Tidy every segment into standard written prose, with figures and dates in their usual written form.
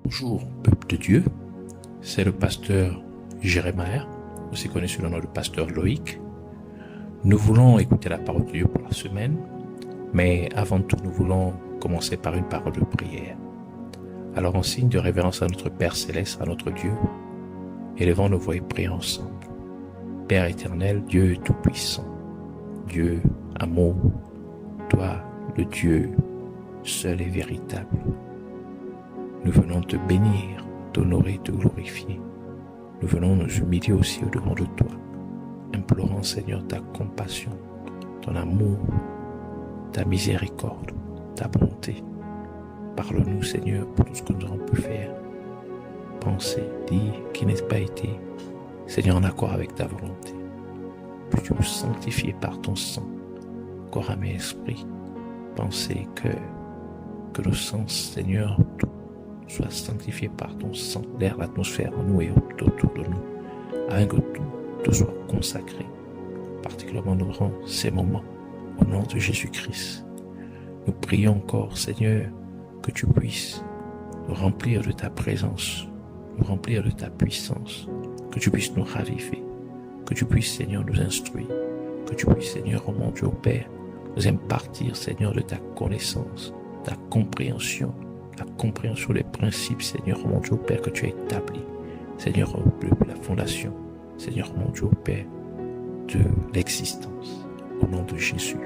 Bonjour, peuple de Dieu, c'est le pasteur Jérémie, aussi connu sous le nom de pasteur Loïc. Nous voulons écouter la parole de Dieu pour la semaine, mais avant tout, nous voulons commencer par une parole de prière. Alors, en signe de révérence à notre Père Céleste, à notre Dieu, élevons nos voix et prions ensemble. Père éternel, Dieu tout-puissant, Dieu amour, toi, le Dieu seul et véritable, nous venons te bénir, t'honorer, te glorifier. Nous venons nous humilier aussi au-devant de toi, implorant, Seigneur, ta compassion, ton amour, ta miséricorde, ta bonté. Parle-nous, Seigneur, pour tout ce que nous avons pu faire, penser, dire, qui n'ait pas été, Seigneur, en accord avec ta volonté. Puis-tu nous sanctifier par ton sang, corps, âme et esprit, penser que nos sens, Seigneur, tout soit sanctifié par ton sang, l'air, l'atmosphère en nous et autour de nous, afin que tout te soit consacré, particulièrement durant ces moments, au nom de Jésus-Christ. Nous prions encore, Seigneur, que tu puisses nous remplir de ta présence, nous remplir de ta puissance, que tu puisses nous raviver, que tu puisses, Seigneur, nous instruire, que tu puisses, Seigneur, oh mon Dieu, au Père, nous impartir, Seigneur, de ta connaissance, ta compréhension, la compréhension des principes, Seigneur, mon Dieu, Père, que tu as établi, Seigneur, de la fondation, Seigneur, mon Dieu, Père, de l'existence, au nom de Jésus.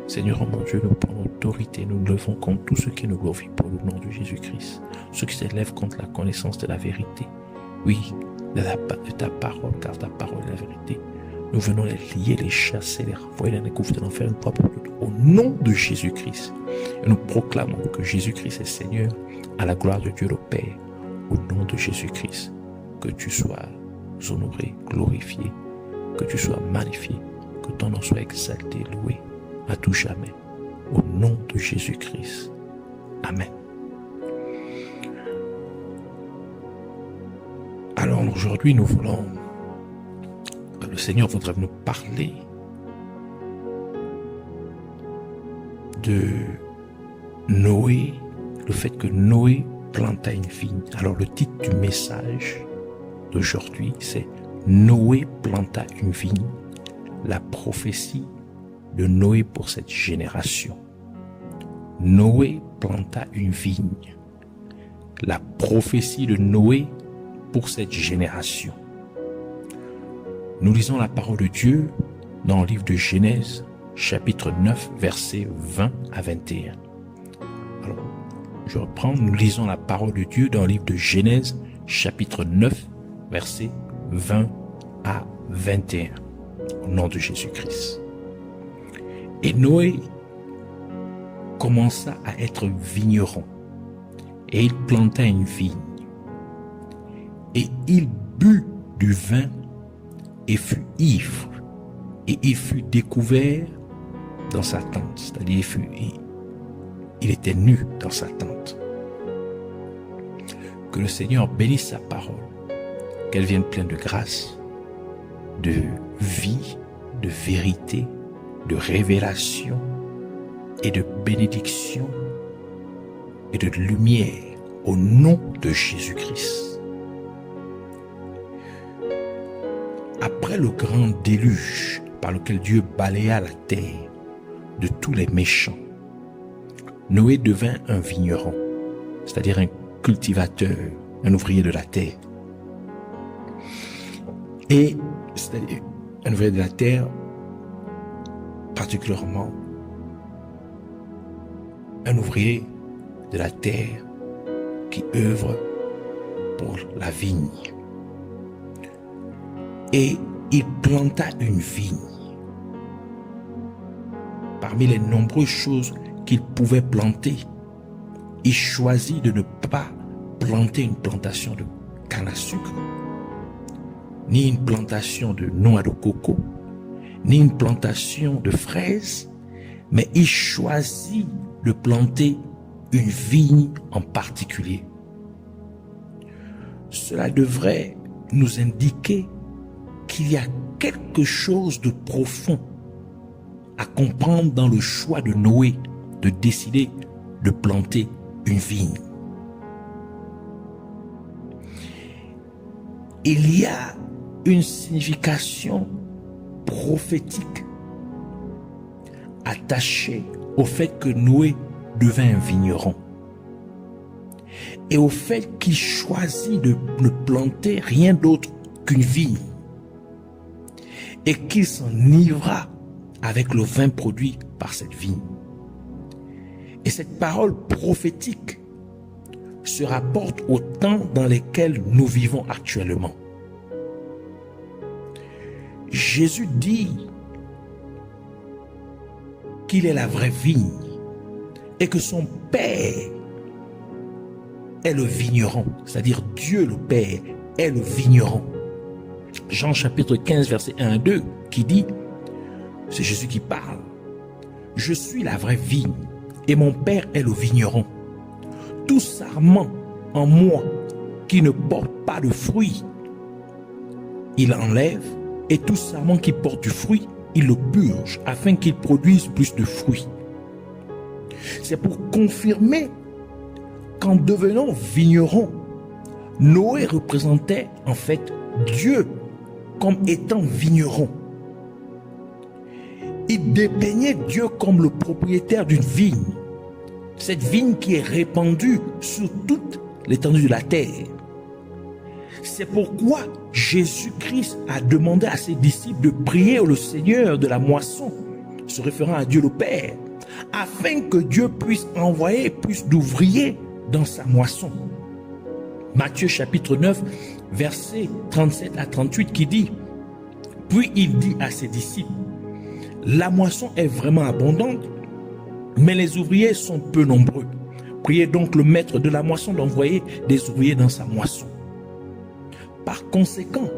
Seigneur, mon Dieu, nous prenons autorité, nous levons contre tous ceux qui nous glorifient pour le nom de Jésus-Christ, ceux qui s'élèvent contre la connaissance de la vérité, oui, de ta parole, car ta parole est la vérité. Nous venons les lier, les chasser, les renvoyer dans les gouffres de l'enfer, une fois pour toutes, au nom de Jésus-Christ. Et nous proclamons que Jésus-Christ est Seigneur, à la gloire de Dieu le Père, au nom de Jésus-Christ. Que tu sois honoré, glorifié, que tu sois magnifié, que ton nom soit exalté, loué, à tout jamais, au nom de Jésus-Christ. Amen. Alors aujourd'hui, le Seigneur voudrait nous parler de Noé, le fait que Noé planta une vigne. Alors le titre du message d'aujourd'hui, c'est Noé planta une vigne, la prophétie de Noé pour cette génération. Noé planta une vigne, la prophétie de Noé pour cette génération. Nous lisons la parole de Dieu dans le livre de Genèse, chapitre 9, versets 20 à 21. Alors, je reprends, nous lisons la parole de Dieu dans le livre de Genèse, chapitre 9, versets 20 à 21, au nom de Jésus-Christ. Et Noé commença à être vigneron, et il planta une vigne, et il but du vin et fut ivre, et il fut découvert dans sa tente, c'est-à-dire il était nu dans sa tente. Que le Seigneur bénisse sa parole, qu'elle vienne pleine de grâce, de vie, de vérité, de révélation et de bénédiction et de lumière au nom de Jésus-Christ. Après le grand déluge par lequel Dieu balaya la terre de tous les méchants, Noé devint un vigneron, c'est-à-dire un cultivateur, un ouvrier de la terre. Et c'est-à-dire un ouvrier de la terre, particulièrement un ouvrier de la terre qui œuvre pour la vigne. Et il planta une vigne. Parmi les nombreuses choses qu'il pouvait planter, il choisit de ne pas planter une plantation de canne à sucre, ni une plantation de noix de coco, ni une plantation de fraises, mais il choisit de planter une vigne en particulier. Cela devrait nous indiquer qu'il y a quelque chose de profond à comprendre dans le choix de Noé de décider de planter une vigne. il y a une signification prophétique attachée au fait que Noé devint un vigneron et au fait qu'il choisit de ne planter rien d'autre qu'une vigne et qu'il s'enivra avec le vin produit par cette vigne. Et cette parole prophétique se rapporte au temps dans lequel nous vivons actuellement. Jésus dit qu'il est la vraie vigne et que son Père est le vigneron, c'est-à-dire Dieu le Père est le vigneron. Jean chapitre 15 verset 1 à 2 qui dit, c'est Jésus qui parle, je suis la vraie vigne et mon Père est le vigneron. Tout sarment en moi qui ne porte pas de fruit, il enlève, et tout sarment qui porte du fruit, il le purge afin qu'il produise plus de fruits. C'est pour confirmer qu'en devenant vigneron, Noé représentait en fait Dieu comme étant vigneron. Il dépeignait Dieu comme le propriétaire d'une vigne, cette vigne qui est répandue sur toute l'étendue de la terre. C'est pourquoi Jésus-Christ a demandé à ses disciples de prier le Seigneur de la moisson, se référant à Dieu le Père, afin que Dieu puisse envoyer plus d'ouvriers dans sa moisson. Matthieu chapitre 9, versets 37 à 38 qui dit, puis il dit à ses disciples, la moisson est vraiment abondante, mais les ouvriers sont peu nombreux. Priez donc le maître de la moisson d'envoyer des ouvriers dans sa moisson. Par conséquent,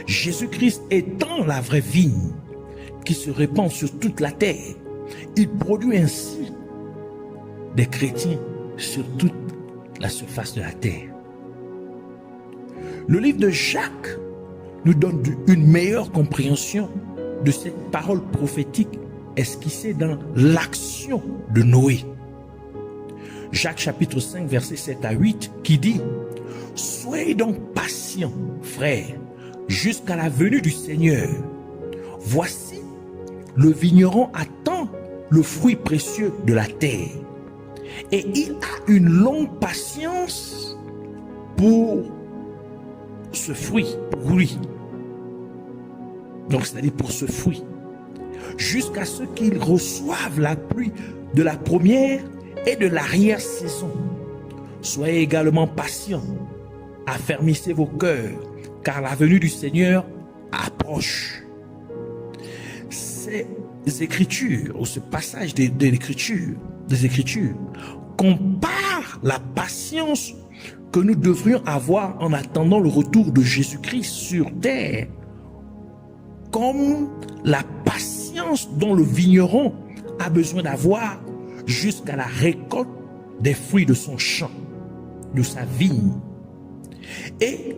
Jésus-Christ étant la vraie vigne qui se répand sur toute la terre, il produit ainsi des chrétiens sur toute la surface de la terre. Le livre de Jacques nous donne une meilleure compréhension de cette parole prophétique esquissée dans l'action de Noé. Jacques chapitre 5 verset 7 à 8 qui dit, soyez donc patients, frères, jusqu'à la venue du Seigneur. Voici, le vigneron attend le fruit précieux de la terre et il a une longue patience pour ce fruit, pour lui. Donc, c'est-à-dire pour ce fruit, jusqu'à ce qu'il reçoive la pluie de la première et de l'arrière-saison. Soyez également patients, affermissez vos cœurs, car la venue du Seigneur approche. Ces écritures, ou ce passage des Écritures, compare la patience que nous devrions avoir en attendant le retour de Jésus-Christ sur terre, comme la patience dont le vigneron a besoin d'avoir jusqu'à la récolte des fruits de son champ, de sa vigne. Et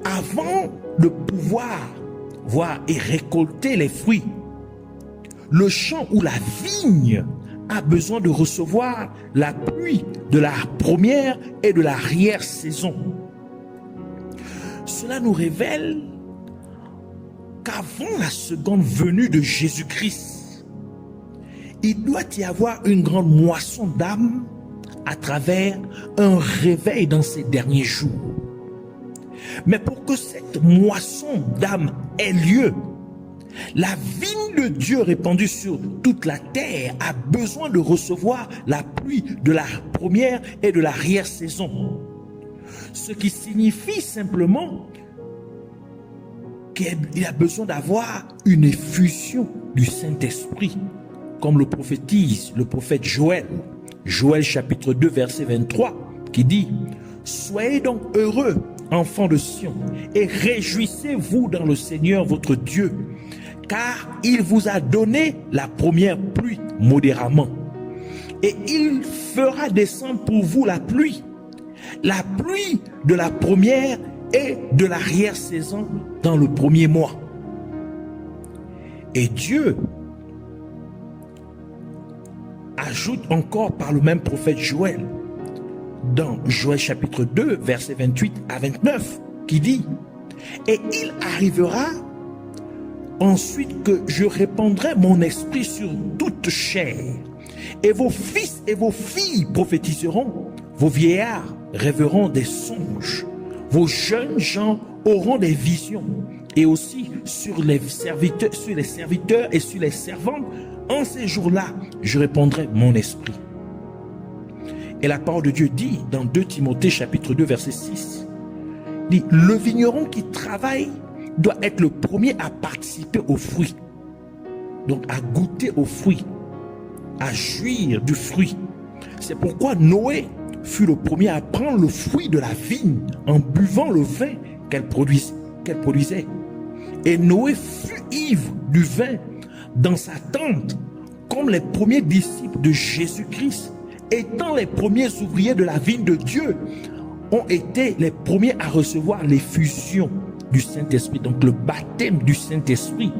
avant de pouvoir voir et récolter les fruits, le champ ou la vigne a besoin de recevoir la pluie de la première et de l'arrière-saison. Cela nous révèle qu'avant la seconde venue de Jésus-Christ, il doit y avoir une grande moisson d'âmes à travers un réveil dans ces derniers jours. Mais pour que cette moisson d'âmes ait lieu, la vigne de Dieu répandue sur toute la terre a besoin de recevoir la pluie de la première et de l'arrière-saison. Ce qui signifie simplement qu'il a besoin d'avoir une effusion du Saint-Esprit, comme le prophétise le prophète Joël. Joël chapitre 2 verset 23 qui dit, soyez donc heureux, enfants de Sion, et réjouissez-vous dans le Seigneur votre Dieu, car il vous a donné la première pluie modérément, et il fera descendre pour vous la pluie de la première et de l'arrière-saison dans le premier mois. Et Dieu ajoute encore par le même prophète Joël, dans Joël chapitre 2, versets 28 à 29, qui dit, Et il arrivera ensuite que je répandrai mon esprit sur toute chair. Et vos fils et vos filles prophétiseront, vos vieillards rêveront des songes, vos jeunes gens auront des visions. Et aussi sur les serviteurs et sur les servantes, en ces jours-là, je répandrai mon esprit. Et la parole de Dieu dit dans 2 Timothée chapitre 2 verset 6, dit, le vigneron qui travaille doit être le premier à participer aux fruits. Donc à goûter aux fruits, à jouir du fruit. C'est pourquoi Noé fut le premier à prendre le fruit de la vigne en buvant le vin qu'elle produisait. Et Noé fut ivre du vin dans sa tente, comme les premiers disciples de Jésus-Christ, étant les premiers ouvriers de la vigne de Dieu, ont été les premiers à recevoir l'effusion du Saint-Esprit, donc le baptême du Saint-Esprit.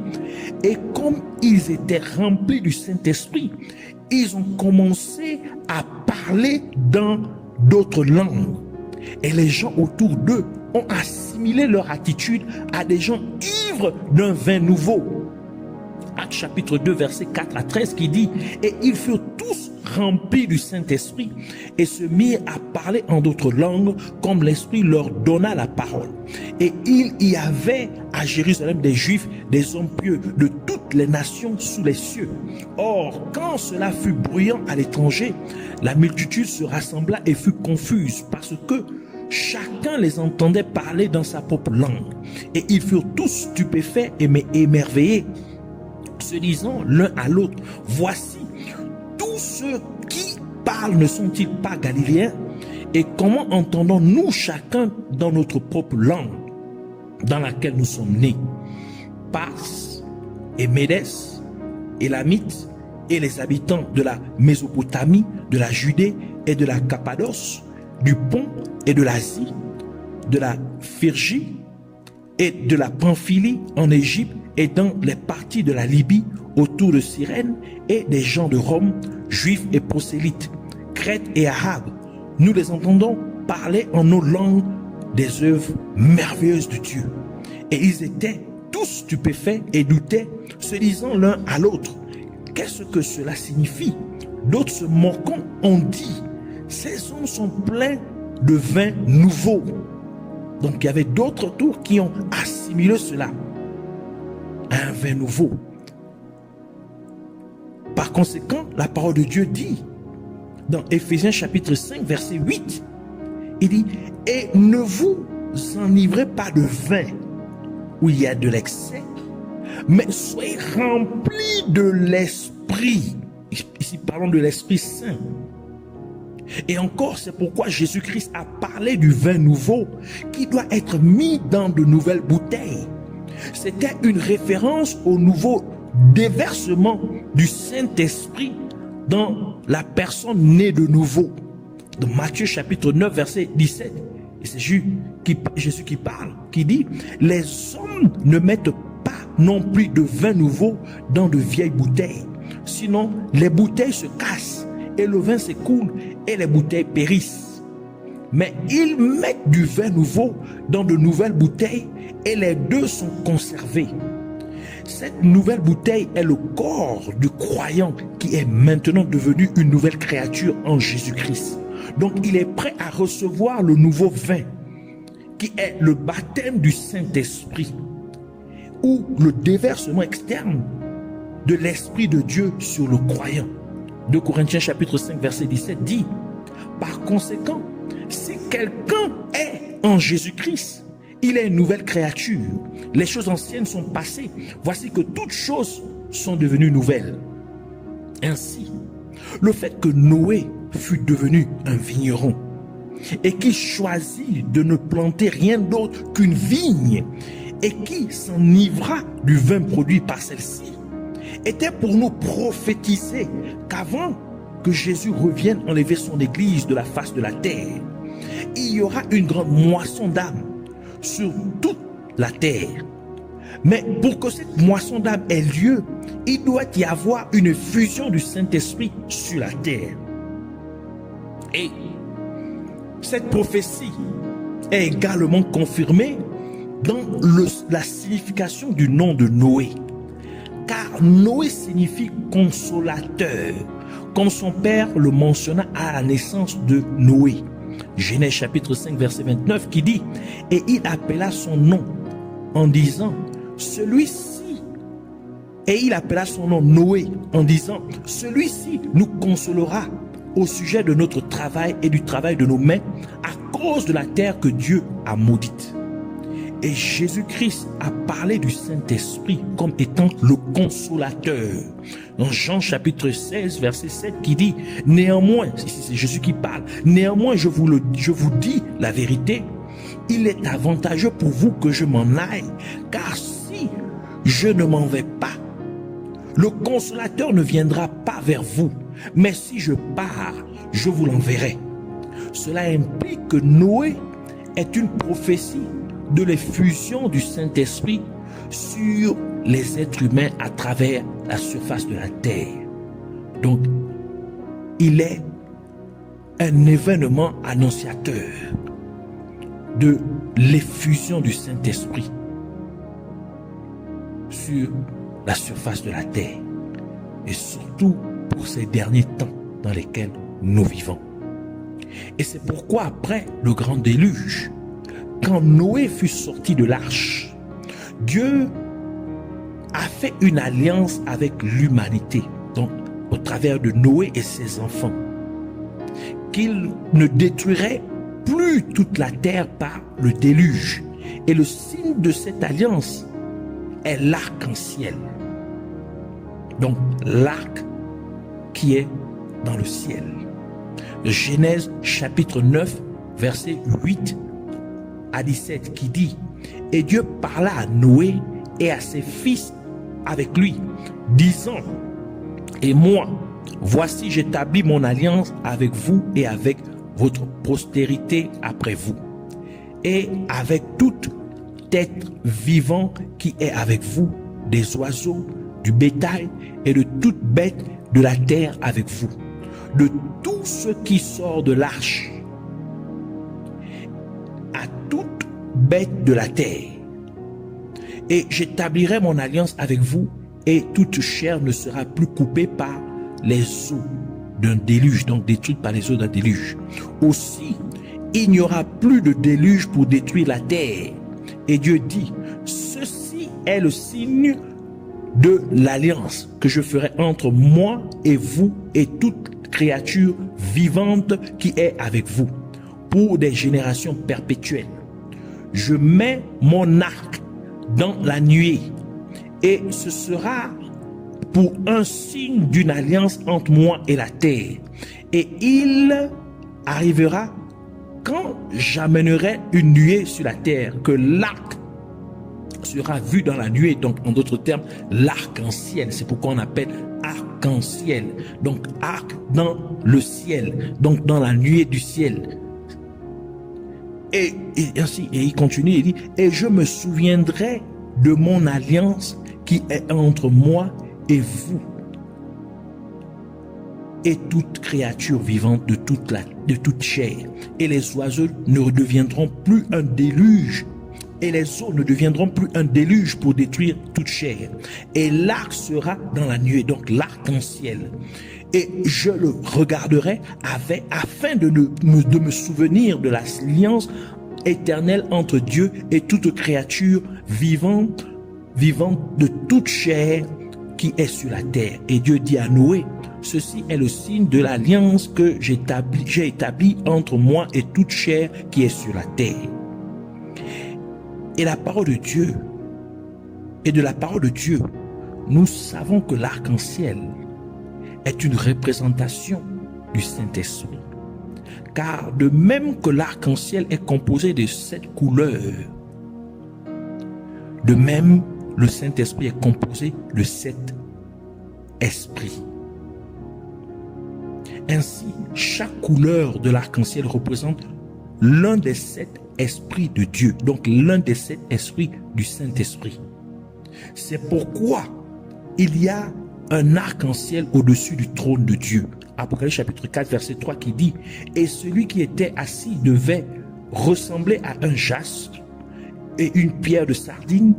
Et comme ils étaient remplis du Saint-Esprit, ils ont commencé à parler dans d'autres langues. Et les gens autour d'eux ont assimilé leur attitude à des gens ivres d'un vin nouveau. Actes chapitre 2 verset 4 à 13 qui dit, et ils furent tous remplis du Saint-Esprit et se mirent à parler en d'autres langues comme l'Esprit leur donna la parole. Et il y avait à Jérusalem des Juifs, des hommes pieux de toutes les nations sous les cieux. Or, quand cela fut bruyant à l'étranger, la multitude se rassembla et fut confuse parce que chacun les entendait parler dans sa propre langue. Et ils furent tous stupéfaits et émerveillés, se disant l'un à l'autre, voici, tous ceux qui parlent ne sont-ils pas galiléens? Et comment entendons-nous chacun dans notre propre langue dans laquelle nous sommes nés? Pars et Médès, Élamites et les habitants de la Mésopotamie, de la Judée et de la Cappadoce, du Pont et de l'Asie, de la Phrygie et de la Pamphylie en Égypte et dans les parties de la Libye autour de Cyrène et des gens de Rome, juifs et prosélytes, Crète et Arabes, nous les entendons parler en nos langues des œuvres merveilleuses de Dieu. Et ils étaient tous stupéfaits et doutaient, se disant l'un à l'autre, qu'est-ce que cela signifie? D'autres se moquant ont dit, ces hommes sont pleins de vin nouveau. Donc il y avait d'autres autour qui ont assimilé cela à un vin nouveau. Par conséquent, la parole de Dieu dit dans Éphésiens chapitre 5 verset 8, il dit, et ne vous enivrez pas de vin où il y a de l'excès, mais soyez remplis de l'Esprit. Ici parlons de l'Esprit Saint. Et encore, c'est pourquoi Jésus-Christ a parlé du vin nouveau qui doit être mis dans de nouvelles bouteilles. C'était une référence au nouveau déversement du Saint-Esprit dans la personne née de nouveau. Dans Matthieu chapitre 9 verset 17, et c'est Jésus qui parle, qui dit, les hommes ne mettent pas non plus de vin nouveau dans de vieilles bouteilles, sinon les bouteilles se cassent et le vin s'écoule et les bouteilles périssent. Mais ils mettent du vin nouveau dans de nouvelles bouteilles et les deux sont conservés. Cette nouvelle bouteille est le corps du croyant qui est maintenant devenu une nouvelle créature en Jésus-Christ. Donc il est prêt à recevoir le nouveau vin qui est le baptême du Saint-Esprit ou le déversement externe de l'Esprit de Dieu sur le croyant. 2 Corinthiens chapitre 5 verset 17 dit, par conséquent, si quelqu'un est en Jésus-Christ, il est une nouvelle créature. Les choses anciennes sont passées. Voici que toutes choses sont devenues nouvelles. Ainsi, le fait que Noé fut devenu un vigneron et qui choisit de ne planter rien d'autre qu'une vigne et qui s'enivra du vin produit par celle-ci, était pour nous prophétiser qu'avant que Jésus revienne enlever son église de la face de la terre, il y aura une grande moisson d'âmes sur toute la terre. Mais pour que cette moisson d'âmes ait lieu, il doit y avoir une fusion du Saint-Esprit sur la terre. Et cette prophétie est également confirmée dans la signification du nom de Noé. Car Noé signifie consolateur, comme son père le mentionna à la naissance de Noé. Genèse chapitre 5 verset 29 qui dit « Et il appela son nom en disant celui-ci » et il appela son nom Noé en disant « Celui-ci nous consolera au sujet de notre travail et du travail de nos mains à cause de la terre que Dieu a maudite. » Et Jésus-Christ a parlé du Saint-Esprit comme étant le consolateur. Dans Jean chapitre 16 verset 7 qui dit « Néanmoins, c'est Jésus qui parle, néanmoins je vous dis la vérité, il est avantageux pour vous que je m'en aille, car si je ne m'en vais pas, le consolateur ne viendra pas vers vous, mais si je pars, je vous l'enverrai. » Cela implique que Noé est une prophétie de l'effusion du Saint-Esprit sur les êtres humains à travers la surface de la terre. Donc, il est un événement annonciateur de l'effusion du Saint-Esprit sur la surface de la terre, et surtout pour ces derniers temps dans lesquels nous vivons. Et c'est pourquoi après le grand déluge, quand Noé fut sorti de l'arche, Dieu a fait une alliance avec l'humanité, donc au travers de Noé et ses enfants, qu'il ne détruirait plus toute la terre par le déluge. Et le signe de cette alliance est l'arc-en-ciel. Donc l'arc qui est dans le ciel. Genèse chapitre 9 verset 8 à 17 qui dit « Et Dieu parla à Noé et à ses fils avec lui, disant « Et moi, voici j'établis mon alliance avec vous et avec votre postérité après vous, et avec tout être vivant qui est avec vous, des oiseaux, du bétail et de toute bête de la terre avec vous, de tout ce qui sort de l'arche, à toute bête de la terre. Et j'établirai mon alliance avec vous, et toute chair ne sera plus coupée par les eaux d'un déluge, donc détruite par les eaux d'un déluge. Aussi, il n'y aura plus de déluge pour détruire la terre. Et Dieu dit, ceci est le signe de l'alliance que je ferai entre moi et vous et toute créature vivante qui est avec vous pour des générations perpétuelles. Je mets mon arc dans la nuée et ce sera pour un signe d'une alliance entre moi et la terre. Et il arrivera quand j'amènerai une nuée sur la terre, que l'arc sera vu dans la nuée. Donc en d'autres termes, l'arc-en-ciel. C'est pourquoi on appelle arc-en-ciel. Donc arc dans le ciel, donc dans la nuée du ciel. Et ainsi, et il continue, il dit, et je me souviendrai de mon alliance qui est entre moi et vous et toute créature vivante de toute chair. Et les oiseaux ne deviendront plus un déluge, et les eaux ne deviendront plus un déluge pour détruire toute chair. Et l'arc sera dans la nuée, donc l'arc-en-ciel. Et je le regarderai afin de me souvenir de l'alliance éternelle entre Dieu et toute créature vivante de toute chair qui est sur la terre. Et Dieu dit à Noé, ceci est le signe de l'alliance que j'ai établie entre moi et toute chair qui est sur la terre. Et la parole de Dieu, et de la parole de Dieu, nous savons que l'arc-en-ciel est une représentation du Saint-Esprit. Car de même que l'arc-en-ciel est composé de 7 couleurs, de même le Saint-Esprit est composé de 7 esprits. Ainsi, chaque couleur de l'arc-en-ciel représente l'un des 7 esprits de Dieu, donc l'un des 7 esprits du Saint-Esprit. C'est pourquoi il y a un arc-en-ciel au-dessus du trône de Dieu. Apocalypse chapitre 4 verset 3 qui dit, et celui qui était assis devait ressembler à un jaspe et une pierre de sardine.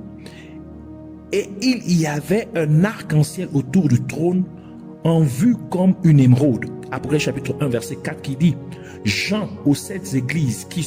Et il y avait un arc-en-ciel autour du trône, en vue comme une émeraude. Apocalypse chapitre 1, verset 4 qui dit: Jean aux 7 églises qui